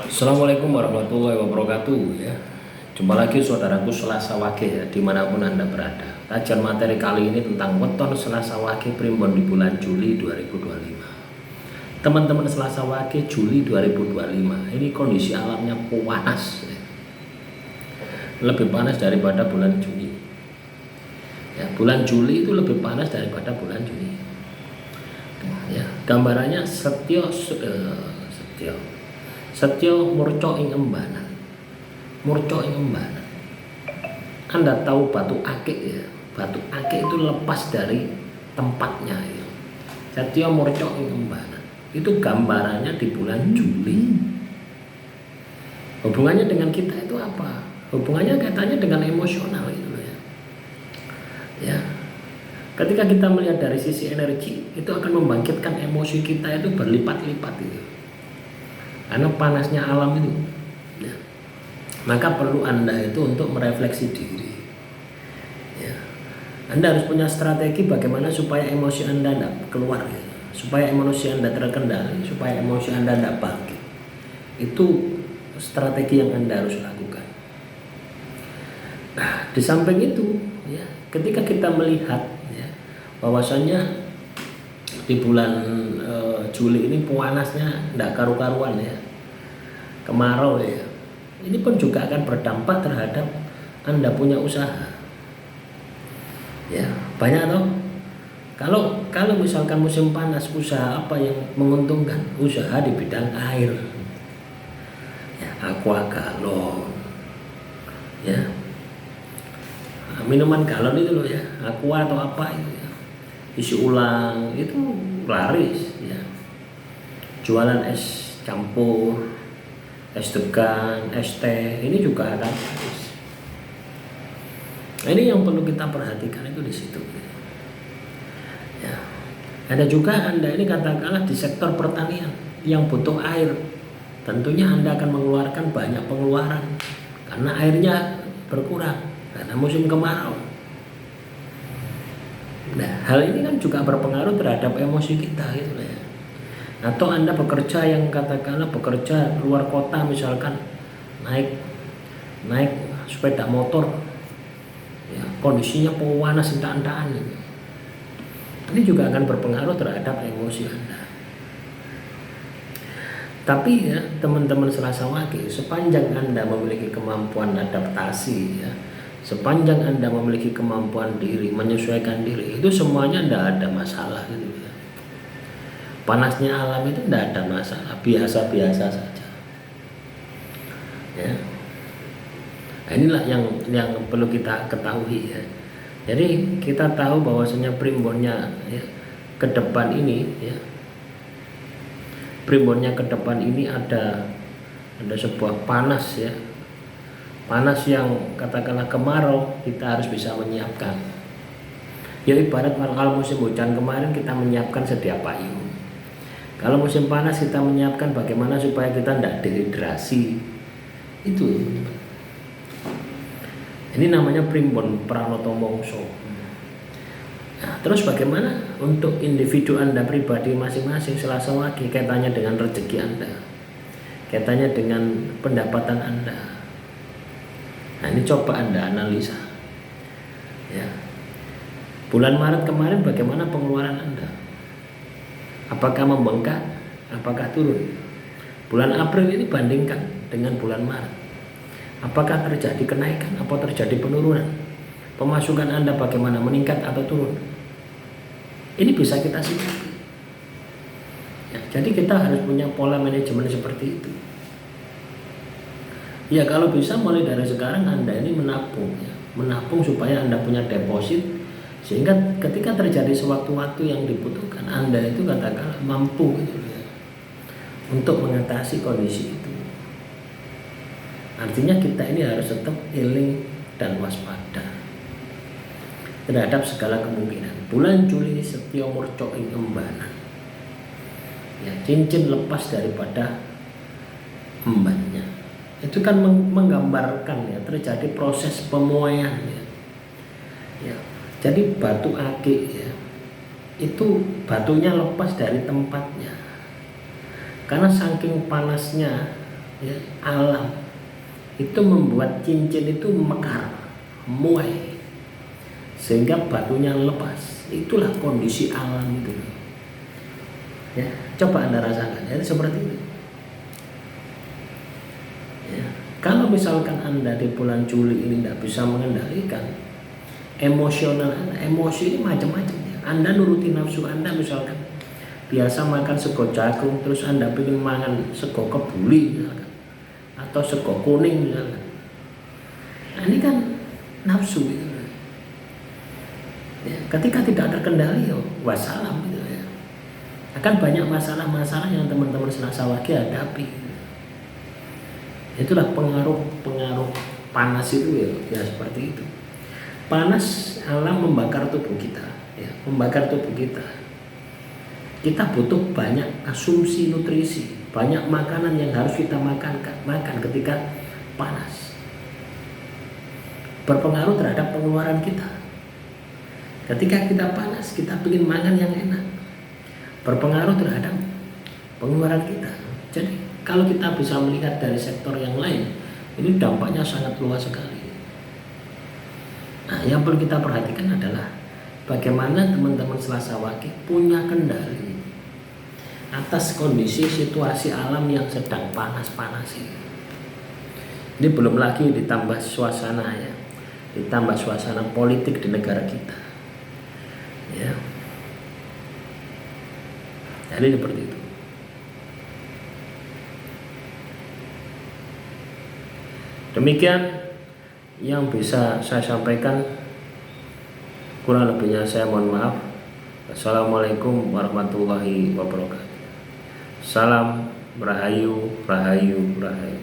Assalamualaikum warahmatullahi wabarakatuh ya. Jumpa lagi saudaraku Selasa Wage ya, dimanapun Anda berada. Kajian materi kali ini tentang weton Selasa Wage primbon di bulan Juli 2025. Teman-teman Selasa Wage Juli 2025, ini kondisi alamnya panas ya. Lebih panas daripada bulan Juli ya, bulan Juli itu lebih panas daripada bulan Juli ya. Gambarannya Setyo murco ing embanan. Murco ing embanan. Anda tahu batu akik ya? Batu akik itu lepas dari tempatnya ya. Setyo murco ing embanan. Itu gambarannya di bulan Juli. Hubungannya dengan kita itu apa? Hubungannya kaitannya dengan emosional itu ya. Ya. Ketika kita melihat dari sisi energi, itu akan membangkitkan emosi kita itu berlipat-lipat itu. Karena panasnya alam itu ya. Maka perlu Anda itu untuk merefleksi diri ya. Anda harus punya strategi bagaimana supaya emosi Anda tidak keluar ya. Supaya emosi Anda terkendali, supaya emosi Anda tidak bangkit. Itu strategi yang Anda harus lakukan. Nah, di samping itu ya, ketika kita melihat ya, bahwasanya di bulan Juli ini panasnya tidak karu-karuan ya, kemarau ya, ini pun juga akan berdampak terhadap Anda punya usaha ya. Banyak toh, kalau misalkan musim panas, usaha apa yang menguntungkan? Usaha di bidang air ya, aqua galon ya, minuman galon itu loh ya, aqua atau apa itu ya, isi ulang itu laris ya. Jualan es campur, es degan, es teh, ini juga ada laris. Nah, ini yang perlu kita perhatikan itu di situ ya. Ada juga Anda ini katakanlah di sektor pertanian yang butuh air, tentunya Anda akan mengeluarkan banyak pengeluaran karena airnya berkurang karena musim kemarau. Nah, hal ini kan juga berpengaruh terhadap emosi kita gitu ya. Atau Anda bekerja yang katakanlah bekerja luar kota, misalkan naik sepeda motor ya, kondisinya panas entak-entakan gitu. Ini juga akan berpengaruh terhadap emosi Anda. Tapi ya teman-teman Selasa Wage, sepanjang Anda memiliki kemampuan adaptasi ya, sepanjang Anda memiliki kemampuan diri, menyesuaikan diri, itu semuanya tidak ada masalah gitu ya. Panasnya alam itu tidak ada masalah, biasa-biasa saja ya. Nah, inilah yang perlu kita ketahui ya. Jadi kita tahu bahwasanya primbonnya ya, ke depan ini ya, primbonnya ke depan ini ada sebuah panas ya, panas yang katakanlah kemarau, kita harus bisa menyiapkan ya. Ibarat kalau musim hujan kemarin kita menyiapkan sedia payung, kalau musim panas kita menyiapkan bagaimana supaya kita tidak dehidrasi. Itu ini namanya primbon pranoto mongso. Nah, terus bagaimana untuk individu Anda pribadi masing-masing Selasa Wage, kaitannya dengan rezeki Anda, kaitannya dengan pendapatan Anda. Nah, ini coba Anda analisa ya. Bulan Maret kemarin bagaimana pengeluaran Anda? Apakah membengkak? Apakah turun? Bulan April ini bandingkan dengan bulan Maret, apakah terjadi kenaikan atau terjadi penurunan? Pemasukan Anda bagaimana, meningkat atau turun? Ini bisa kita sikapi ya. Jadi kita harus punya pola manajemen seperti itu ya. Kalau bisa mulai dari sekarang Anda ini menabung ya. Menabung supaya Anda punya deposit, sehingga ketika terjadi sewaktu-waktu yang dibutuhkan, Anda itu katakanlah mampu gitu ya, untuk mengatasi kondisi itu. Artinya kita ini harus tetap healing dan waspada terhadap segala kemungkinan. Bulan Juli Setyo murco ing embanan ya, cincin lepas daripada embannya. Itu kan menggambarkan ya, terjadi proses pemuaian ya. Jadi batu akik ya, itu batunya lepas dari tempatnya Karena saking panasnya ya, alam itu membuat cincin itu mekar, muai, sehingga batunya lepas. Itulah kondisi alam itu. Ya, coba Anda rasakan, ya, seperti itu. Ya, kalau misalkan Anda di bulan Juli ini tidak bisa mengendalikan emosional Anda, emosi ini macam-macam. Ya. Anda nuruti nafsu Anda, misalkan biasa makan sego jagung, terus Anda pengen makan sego kebuli misalkan, atau sego kuning misalkan. Nah, ini kan nafsu gitu. Ya, ketika tidak terkendali, wassalam gitu ya. Akan banyak masalah-masalah yang teman-teman Selasa Wage hadapi. Itulah pengaruh panas itu ya seperti itu. Panas alam membakar tubuh kita, ya, membakar tubuh kita. Kita butuh banyak asumsi nutrisi, banyak makanan yang harus kita makan ketika panas. Berpengaruh terhadap pengeluaran kita. Ketika kita panas, kita ingin makan yang enak. Berpengaruh terhadap pengeluaran kita. Jadi kalau kita bisa melihat dari sektor yang lain, ini dampaknya sangat luas sekali. Nah, yang perlu kita perhatikan adalah bagaimana teman-teman Selasa Wage punya kendali atas kondisi situasi alam yang sedang panas-panas ini. Ini belum lagi ditambah suasana ya, ditambah suasana politik di negara kita. Ya. Jadi seperti itu. Demikian yang bisa saya sampaikan. Kurang lebihnya saya mohon maaf. Assalamualaikum warahmatullahi wabarakatuh. Salam Rahayu, Rahayu, Rahayu.